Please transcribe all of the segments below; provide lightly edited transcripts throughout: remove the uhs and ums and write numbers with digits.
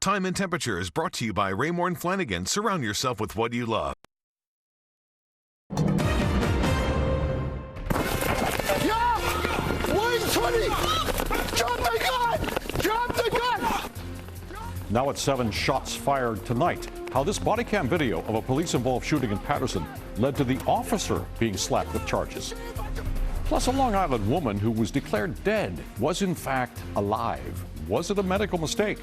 Time and Temperature is brought to you by Raymore & Flanagan. Surround yourself with what you love. Yeah! 120! Drop the gun! Drop the gun! Now at 7, shots fired tonight. How this body cam video of a police-involved shooting in Patterson led to the officer being slapped with charges. Plus, a Long Island woman who was declared dead was in fact alive. Was it a medical mistake?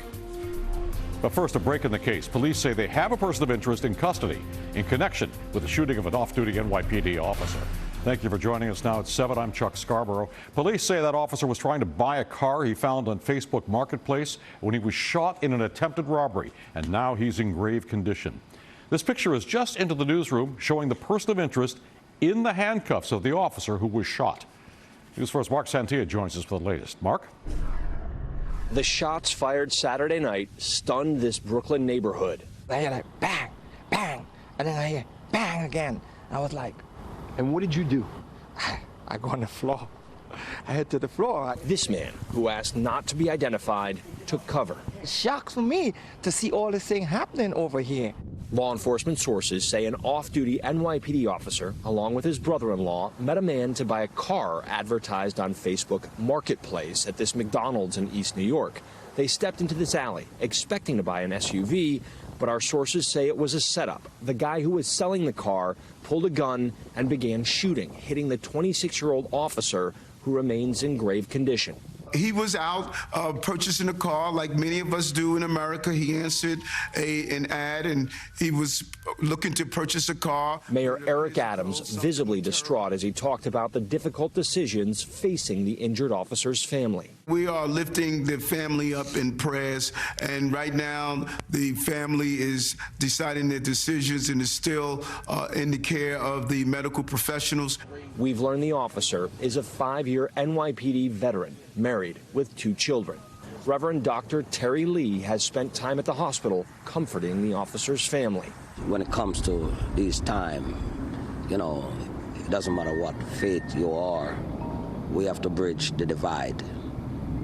But first, a break in the case. Police say they have a person of interest in custody in connection with the shooting of an off-duty NYPD officer. Thank you for joining us. Now at 7, I'm Chuck Scarborough. Police say that officer was trying to buy a car he found on Facebook Marketplace when he was shot in an attempted robbery, and now he's in grave condition. This picture is just into the newsroom showing the person of interest in the handcuffs of the officer who was shot. News First Mark Santia joins us for the latest. Mark? The shots fired Saturday night stunned this Brooklyn neighborhood. I hear like bang, bang, and then I hear bang again. I was like, And what did you do? I go on the floor. I head to the floor. This man, who asked not to be identified, took cover. It's shock for me to see all this thing happening over here. Law enforcement sources say an off-duty NYPD officer, along with his brother-in-law, met a man to buy a car advertised on Facebook Marketplace at this McDonald's in East New York. They stepped into this alley, expecting to buy an SUV, but our sources say it was a setup. The guy who was selling the car pulled a gun and began shooting, hitting the 26-year-old officer, who remains in grave condition. He was out purchasing a car like many of us do in America. He answered an ad and he was looking to purchase a car. Mayor Eric Adams visibly distraught as he talked about the difficult decisions facing the injured officer's family. We are lifting the family up in prayers, and right now the family is deciding their decisions and is still in the care of the medical professionals. We've learned the officer is a 5-year NYPD veteran, married with 2 children. Reverend Dr. Terry Lee has spent time at the hospital comforting the officer's family. When it comes to this time, you know, it doesn't matter what faith you are, we have to bridge the divide.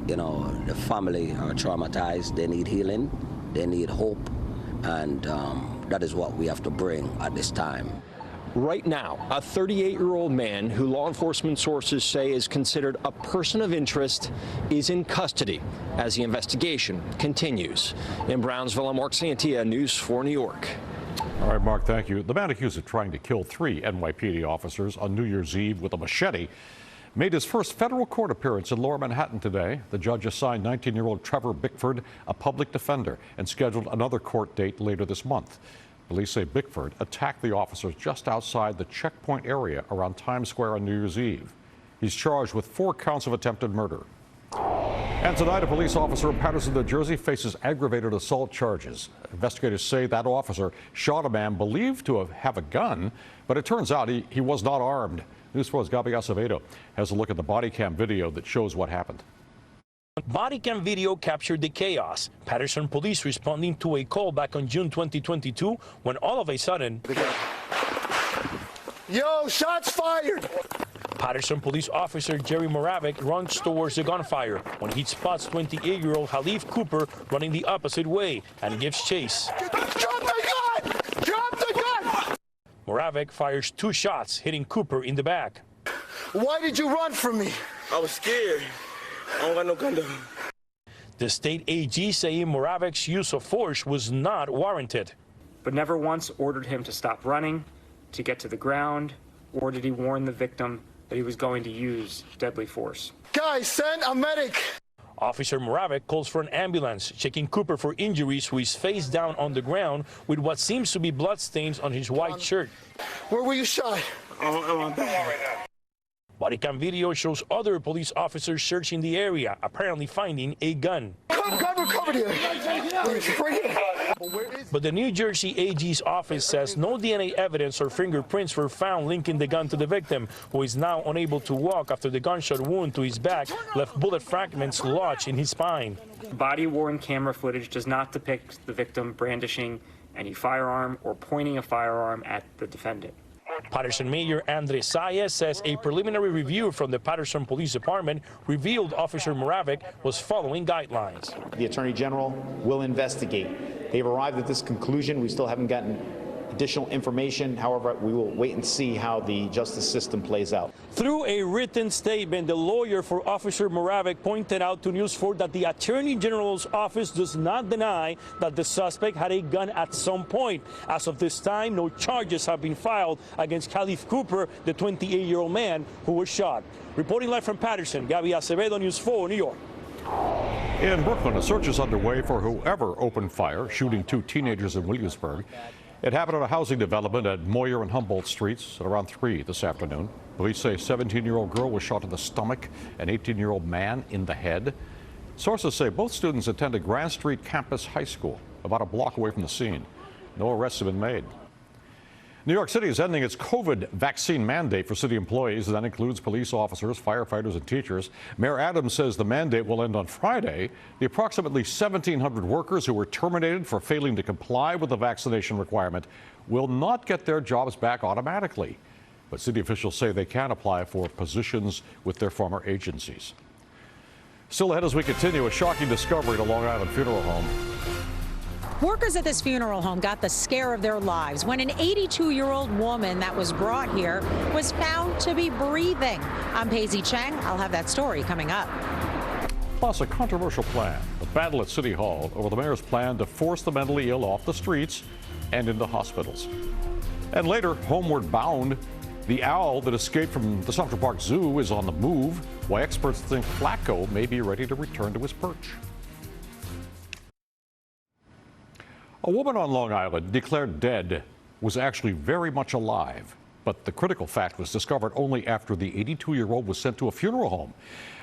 You know, the family are traumatized, they need healing, they need hope, and that is what we have to bring at this time. Right now, a 38-year-old man who law enforcement sources say is considered a person of interest is in custody as the investigation continues. In Brownsville, I'm Mark Santia, News 4 New York. All right, Mark, thank you. The man accused of trying to kill 3 NYPD officers on New Year's Eve with a machete made his first federal court appearance in Lower Manhattan today. The judge assigned 19-year-old Trevor Bickford a public defender and scheduled another court date later this month. Police say Bickford attacked the officers just outside the checkpoint area around Times Square on New Year's Eve. He's charged with 4 counts of attempted murder. And tonight, a police officer in Patterson, New Jersey, faces aggravated assault charges. Investigators say that officer shot a man believed to have a gun, but it turns out he was not armed. News 4's Gabi Acevedo has a look at the body cam video that shows what happened. Body cam video captured the chaos. Patterson police responding to a call back on June 2022 when all of a sudden... Yo, shots fired! Patterson police officer Jerry Moravec runs towards the gunfire when he spots 28-year-old Halif Cooper running the opposite way and gives chase. Drop the gun! Drop the gun! Moravec fires 2 shots, hitting Cooper in the back. Why did you run from me? I was scared. I don't got no gun to... The state AG saying Moravec's use of force was not warranted. But never once ordered him to stop running, to get to the ground, or did he warn the victim that he was going to use deadly force. Guys, send a medic! Officer Moravec calls for an ambulance, checking Cooper for injuries, who is face down on the ground with what seems to be bloodstains on his white shirt. Where were you shot? I'm back. Body cam video shows other police officers searching the area, apparently finding a gun. Cover here. Right here. But the New Jersey AG's office says no DNA evidence or fingerprints were found linking the gun to the victim, who is now unable to walk after the gunshot wound to his back left bullet fragments lodged in his spine. Body-worn camera footage does not depict the victim brandishing any firearm or pointing a firearm at the defendant. Patterson Mayor Andres Zayas says a preliminary review from the Patterson Police Department revealed Officer Moravec was following guidelines. The Attorney General will investigate. They've arrived at this conclusion. We still haven't gotten additional information. However, we will wait and see how the justice system plays out. Through a written statement, the lawyer for Officer Moravec pointed out to News 4 that the Attorney General's office does not deny that the suspect had a gun at some point. As of this time, no charges have been filed against Khalif Cooper, the 28-year-old man who was shot. Reporting live from Patterson, Gabby Acevedo, News 4, New York. In Brooklyn, a search is underway for whoever opened fire, shooting 2 teenagers in Williamsburg. It happened at a housing development at Moyer and Humboldt Streets at around 3 this afternoon. Police say a 17-year-old girl was shot in the stomach, an 18-year-old man in the head. Sources say both students attended Grand Street Campus High School, about a block away from the scene. No arrests have been made. New York City is ending its COVID vaccine mandate for city employees. That includes police officers, firefighters, and teachers. Mayor Adams says the mandate will end on Friday. The approximately 1,700 workers who were terminated for failing to comply with the vaccination requirement will not get their jobs back automatically. But city officials say they can apply for positions with their former agencies. Still ahead as we continue, a shocking discovery at a Long Island funeral home. Workers at this funeral home got the scare of their lives when an 82-year-old woman that was brought here was found to be breathing. I'm Paisy Cheng. I'll have that story coming up. Plus, a controversial plan, a battle at City Hall over the mayor's plan to force the mentally ill off the streets and into hospitals. And later, homeward bound, the owl that escaped from the Central Park Zoo is on the move, why experts think Flacco may be ready to return to his perch. A woman on Long Island declared dead was actually very much alive, but the critical fact was discovered only after the 82-year-old was sent to a funeral home.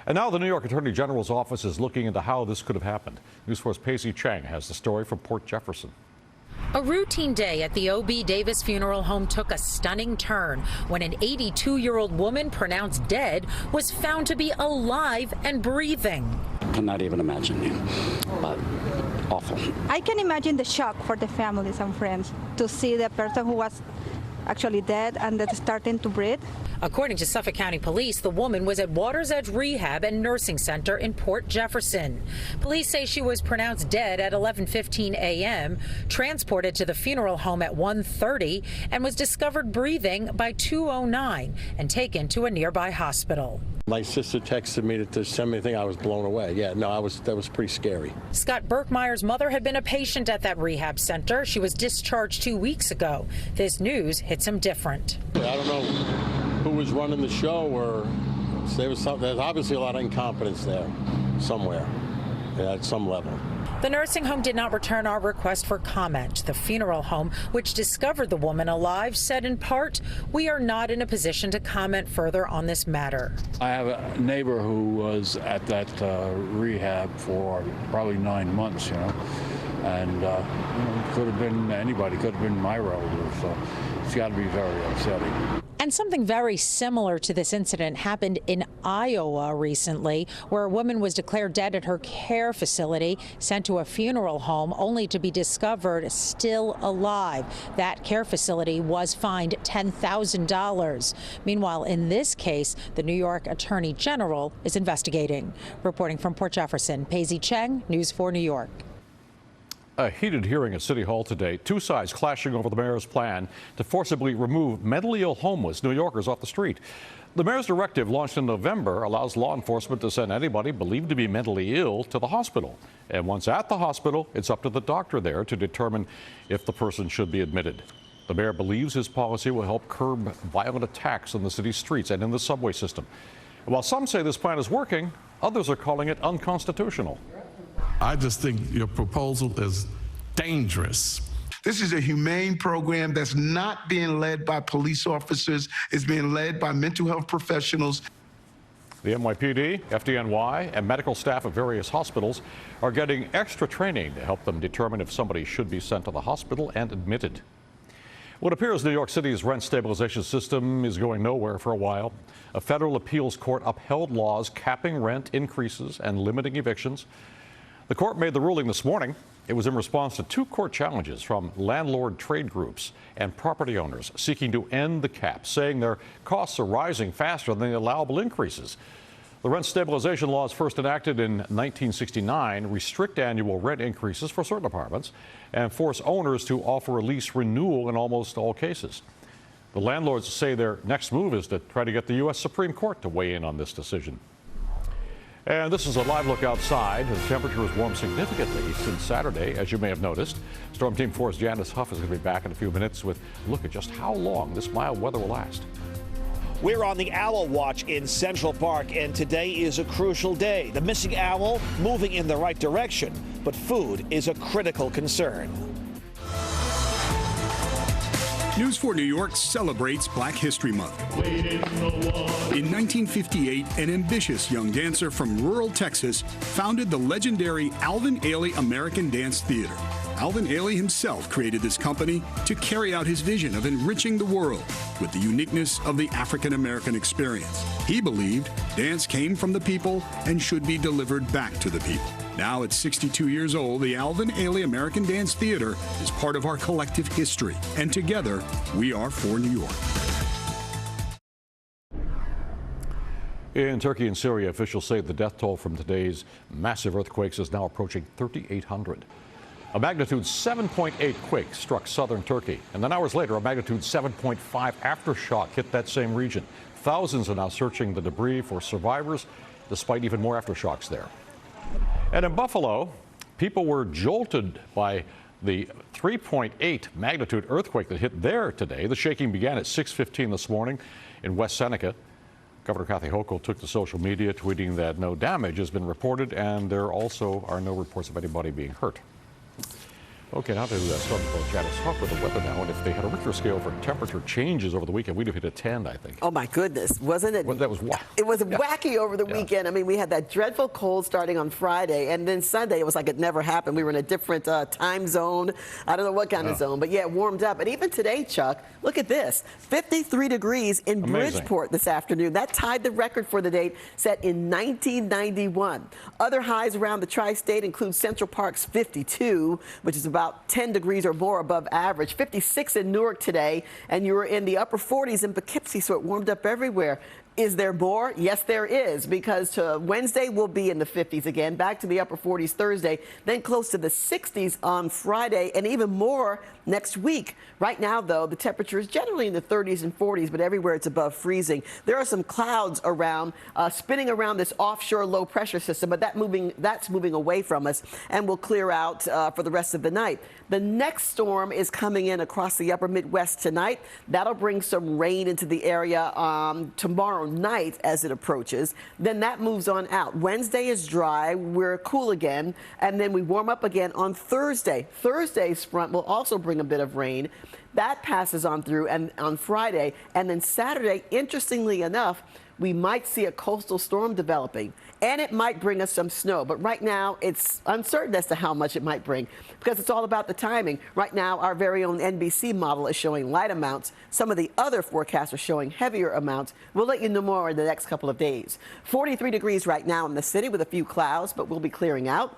And now the New York Attorney General's office is looking into how this could have happened. News 4's Paisy Cheng has the story from Port Jefferson. A routine day at the O.B. Davis Funeral Home took a stunning turn when an 82-year-old woman pronounced dead was found to be alive and breathing. Cannot even imagine, but awful. I can imagine the shock for the families and friends to see the person who was actually dead and that's starting to breathe. According to Suffolk County Police, the woman was at Water's Edge Rehab and Nursing Center in Port Jefferson. Police say she was pronounced dead at 11:15 a.m., transported to the funeral home at 1:30, and was discovered breathing by 2:09 and taken to a nearby hospital. My sister texted me to send me a thing. I was blown away. Yeah, no, that was pretty scary. Scott Burkmeyer's mother had been a patient at that rehab center. She was discharged 2 weeks ago. This news hits him different. I don't know who was running the show, or there's obviously a lot of incompetence there somewhere, at some level. The nursing home did not return our request for comment. The funeral home, which discovered the woman alive, said in part, "We are not in a position to comment further on this matter." I have a neighbor who was at that rehab for probably 9 months, and could have been anybody, could have been my relative, so it's got to be very upsetting. And something very similar to this incident happened in Iowa recently, where a woman was declared dead at her care facility, sent to a funeral home, only to be discovered still alive. That care facility was fined $10,000. Meanwhile, in this case, the New York Attorney General is investigating. Reporting from Port Jefferson, Paisy Cheng, News 4 New York. A heated hearing at City Hall today. Two sides clashing over the mayor's plan to forcibly remove mentally ill homeless New Yorkers off the street. The mayor's directive, launched in November, allows law enforcement to send anybody believed to be mentally ill to the hospital. And once at the hospital, it's up to the doctor there to determine if the person should be admitted. The mayor believes his policy will help curb violent attacks on the city's streets and in the subway system. And while some say this plan is working, others are calling it unconstitutional. I just think your proposal is dangerous. This is a humane program that's not being led by police officers. It's being led by mental health professionals. The NYPD, FDNY, and medical staff at various hospitals are getting extra training to help them determine if somebody should be sent to the hospital and admitted. What appears New York City's rent stabilization system is going nowhere for a while. A federal appeals court upheld laws capping rent increases and limiting evictions. The court made the ruling this morning. It was in response to 2 court challenges from landlord trade groups and property owners seeking to end the cap, saying their costs are rising faster than the allowable increases. The rent stabilization laws, first enacted in 1969, restrict annual rent increases for certain apartments and force owners to offer a lease renewal in almost all cases. The landlords say their next move is to try to get the U.S. Supreme Court to weigh in on this decision. And this is a live look outside. The temperature has warmed significantly since Saturday, as you may have noticed. Storm Team 4's Janice Huff is going to be back in a few minutes with a look at just how long this mild weather will last. We're on the owl watch in Central Park, and today is a crucial day. The missing owl moving in the right direction, but food is a critical concern. News 4 New York celebrates Black History Month. In 1958, an ambitious young dancer from rural Texas founded the legendary Alvin Ailey American Dance Theater. Alvin Ailey himself created this company to carry out his vision of enriching the world with the uniqueness of the African American experience. He believed dance came from the people and should be delivered back to the people. Now at 62 years old, the Alvin Ailey American Dance Theater is part of our collective history. And together, we are for New York. In Turkey and Syria, officials say the death toll from today's massive earthquakes is now approaching 3,800. A magnitude 7.8 quake struck southern Turkey, and then hours later, a magnitude 7.5 aftershock hit that same region. Thousands are now searching the debris for survivors, despite even more aftershocks there. And in Buffalo, people were jolted by the 3.8 magnitude earthquake that hit there today. The shaking began at 6:15 this morning in West Seneca. Governor Kathy Hochul took to social media, tweeting that no damage has been reported, and there also are no reports of anybody being hurt. Okay, now to start with Janice Huff with the weather now. And if they had a Richter scale for temperature changes over the weekend, we'd have hit a 10, I think. Oh, my goodness. Wasn't it? Well, that was it was wacky over the weekend. I mean, we had that dreadful cold starting on Friday, and then Sunday, it was like it never happened. We were in a different time zone. I don't know what kind of zone, but yeah, it warmed up. And even today, Chuck, look at this. 53 degrees in Bridgeport this afternoon. That tied the record for the date set in 1991. Other highs around the tri-state include Central Park's 52, which is about 10 degrees or more above average. 56 in Newark today, and you were in the upper 40s in Poughkeepsie, so it warmed up everywhere. Is there more? Yes, there is, because Wednesday will be in the 50s again, back to the upper 40s Thursday, then close to the 60s on Friday, and even more next week. Right now, though, the temperature is generally in the 30s and 40s, but everywhere it's above freezing. There are some clouds around, spinning around this offshore low pressure system, but that's moving away from us and will clear out for the rest of the night. The next storm is coming in across the upper Midwest tonight. That'll bring some rain into the area tomorrow night as it approaches. Then that moves on out. Wednesday is dry. We're cool again. And then we warm up again on Thursday. Thursday's front will also bring a bit of rain. That passes on through and on Friday. And then Saturday, interestingly enough, we might see a coastal storm developing, and it might bring us some snow. But right now, it's uncertain as to how much it might bring, because it's all about the timing. Right now, our very own NBC model is showing light amounts. Some of the other forecasts are showing heavier amounts. We'll let you know more in the next couple of days. 43 degrees right now in the city with a few clouds, but we'll be clearing out.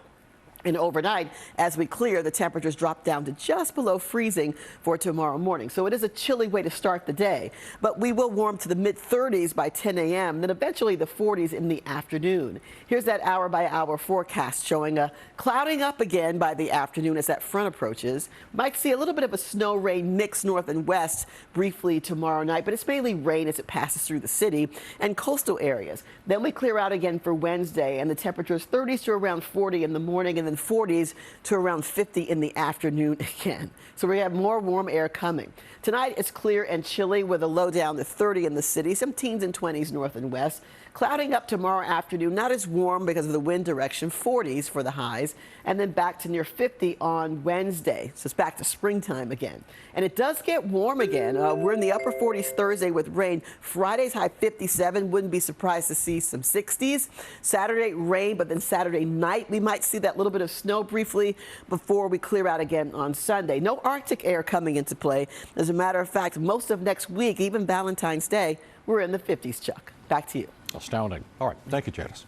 And overnight, as we clear, the temperatures drop down to just below freezing for tomorrow morning. So it is a chilly way to start the day. But we will warm to the mid-30s by 10 a.m., then eventually the 40s in the afternoon. Here's that hour-by-hour forecast showing a clouding up again by the afternoon as that front approaches. Might see a little bit of a snow-rain mix north and west briefly tomorrow night, but it's mainly rain as it passes through the city and coastal areas. Then we clear out again for Wednesday, and the temperatures 30s to around 40 in the morning, and then 40s to around 50 in the afternoon again. So we have more warm air coming. Tonight it's clear and chilly with a low down to 30 in the city, some teens and 20s north and west. Clouding up tomorrow afternoon, not as warm because of the wind direction, 40s for the highs, and then back to near 50 on Wednesday. So it's back to springtime again. And it does get warm again. We're in the upper 40s Thursday with rain. Friday's high 57. Wouldn't be surprised to see some 60s. Saturday, rain, but then Saturday night, we might see that little bit of snow briefly before we clear out again on Sunday. No Arctic air coming into play. As a matter of fact, most of next week, even Valentine's Day, we're in the 50s, Chuck. Back to you. Astounding. All right. Thank you, Janice.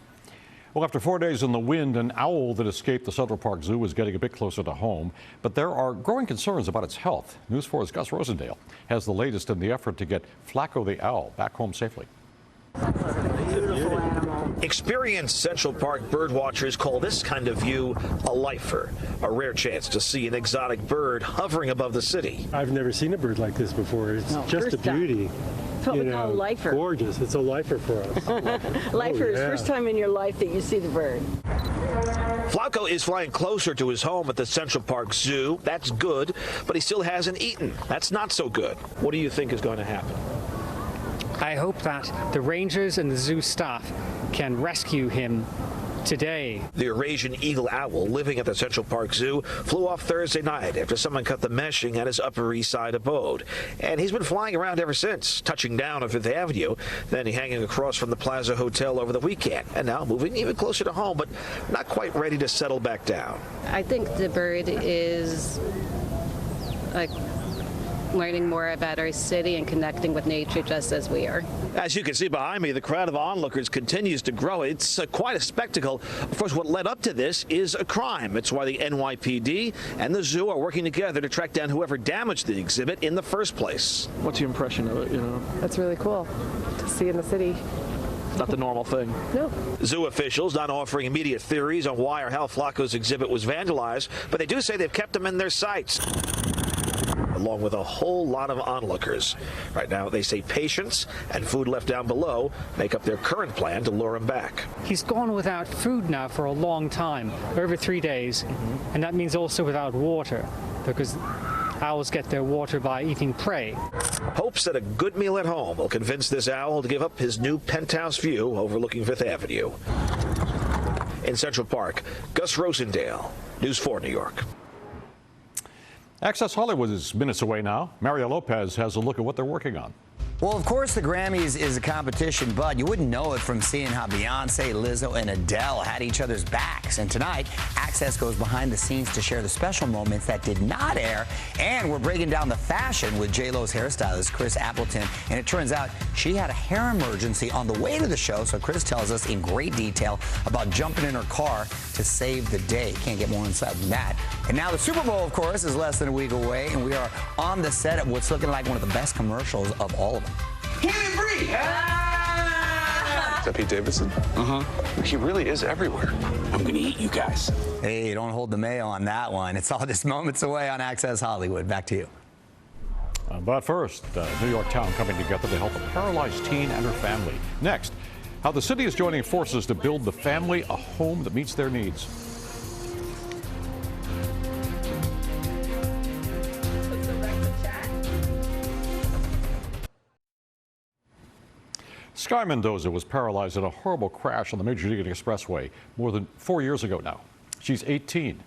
Well, after 4 days in the wind, an owl that escaped the Central Park Zoo is getting a bit closer to home, but there are growing concerns about its health. News 4's Gus Rosendale has the latest in the effort to get Flacco the owl back home safely. Experienced Central Park birdwatchers call this kind of view a lifer, a rare chance to see an exotic bird hovering above the city. I've never seen a bird like this before. It's just a beauty. That's what we call a lifer. Gorgeous. It's a lifer for us. Lifer is first time in your life that you see the bird. Flacco is flying closer to his home at the Central Park Zoo. That's good, but he still hasn't eaten. That's not so good. What do you think is going to happen? I hope that the rangers and the zoo staff can rescue him today. The Eurasian eagle owl living at the Central Park Zoo flew off Thursday night after someone cut the meshing at his Upper East Side abode. And he's been flying around ever since, touching down on Fifth Avenue, then hanging across from the Plaza Hotel over the weekend, and now moving even closer to home, but not quite ready to settle back down. I think the bird is like learning more about our city and connecting with nature just as we are. As you can see behind me, the crowd of onlookers continues to grow. It's quite a spectacle. Of course, what led up to this is a crime. It's why the NYPD and the zoo are working together to track down whoever damaged the exhibit in the first place. What's your impression of it, you know? That's really cool to see in the city. Not the normal thing. No. Zoo officials not offering immediate theories on why or how Flacco's exhibit was vandalized, but they do say they've kept him in their sights, along with a whole lot of onlookers. Right now, they say patience and food left down below make up their current plan to lure him back. He's gone without food now for a long time, over 3 days, and that means also without water, because owls get their water by eating prey. Hopes that a good meal at home will convince this owl to give up his new penthouse view overlooking Fifth Avenue. In Central Park, Gus Rosendale, News 4 New York. Access Hollywood is minutes away now. Mario Lopez has a look at what they're working on. Well, of course, the Grammys is a competition, but you wouldn't know it from seeing how Beyonce, Lizzo, and Adele had each other's backs. And tonight, Access goes behind the scenes to share the special moments that did not air. And we're breaking down the fashion with J-Lo's hairstylist, Chris Appleton. And it turns out she had a hair emergency on the way to the show. So Chris tells us in great detail about jumping in her car to save the day. Can't get more insight than that. And now the Super Bowl, of course, is less than a week away. And we are on the set of what's looking like one of the best commercials of all of them. Is that Pete Davidson? He really is everywhere. I'm gonna eat you guys. Hey, don't hold the mayo on that one. It's all just moments away on Access Hollywood. Back to you. But first, New York town coming together to help a paralyzed teen and her family. Next, how the city is joining forces to build the family a home that meets their needs. Sky Mendoza was paralyzed in a horrible crash on the Major Deegan Expressway more than 4 years ago now. She's 18,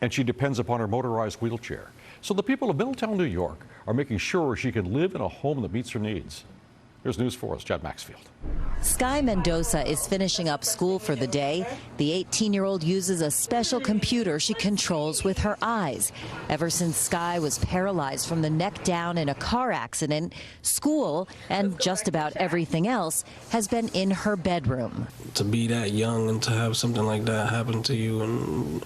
and she depends upon her motorized wheelchair. So the people of Middletown, New York are making sure she can live in a home that meets her needs. Here's News 4's Chad Maxfield. Sky Mendoza is finishing up school for the day. The 18-year-old uses a special computer she controls with her eyes. Ever since Sky was paralyzed from the neck down in a car accident, school and just about everything else has been in her bedroom. To be that young and to have something like that happen to you and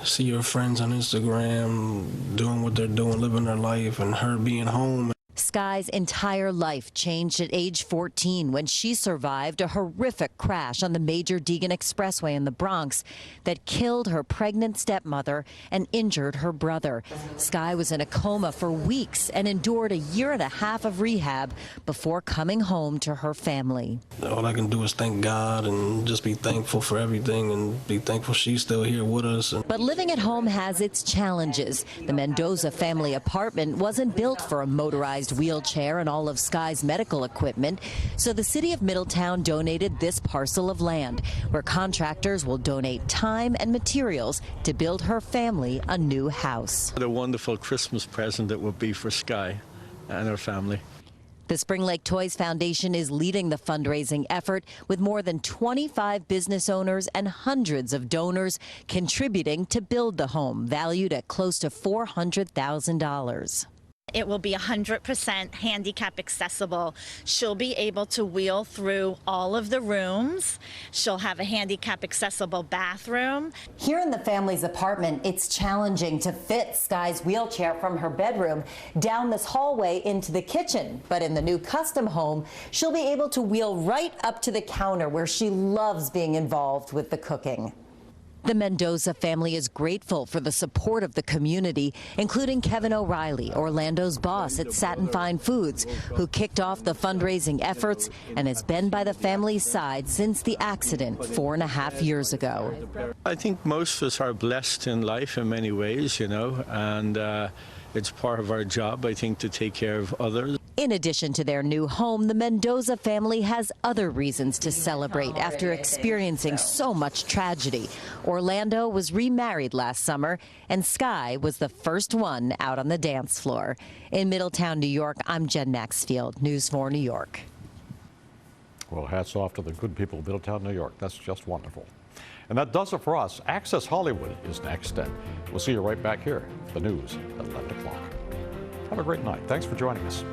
see your friends on Instagram doing what they're doing, living their life, and her being home. Sky's entire life changed at age 14 when she survived a horrific crash on the Major Deegan Expressway in the Bronx that killed her pregnant stepmother and injured her brother. Sky was in a coma for weeks and endured a 1.5 years of rehab before coming home to her family. All I can do is thank God and just be thankful for everything and be thankful she's still here with us. But living at home has its challenges. The Mendoza family apartment wasn't built for a motorized wheelchair and all of Sky's medical equipment, so the city of Middletown donated this parcel of land where contractors will donate time and materials to build her family a new house. What a wonderful Christmas present it will be for Sky and her family. The Spring Lake Toys Foundation is leading the fundraising effort with more than 25 business owners and hundreds of donors contributing to build the home, valued at close to $400,000. It will be 100% handicap accessible. She'll be able to wheel through all of the rooms. She'll have a handicap accessible bathroom. Here in the family's apartment, it's challenging to fit Sky's wheelchair from her bedroom down this hallway into the kitchen. But in the new custom home, she'll be able to wheel right up to the counter where she loves being involved with the cooking. The Mendoza family is grateful for the support of the community, including Kevin O'Reilly, Orlando's boss at Satin Fine Foods, who kicked off the fundraising efforts and has been by the family's side since the accident 4.5 years ago. I think most of us are blessed in life in many ways, you know, and it's part of our job, I think, to take care of others. In addition to their new home, the Mendoza family has other reasons to celebrate after experiencing so much tragedy. Orlando was remarried last summer, and Sky was the first one out on the dance floor. In Middletown, New York, I'm Jen Maxfield, News 4 New York. Well, hats off to the good people of Middletown, New York. That's just wonderful. And that does it for us. Access Hollywood is next, and we'll see you right back here for the news at 11 o'clock. Have a great night. Thanks for joining us.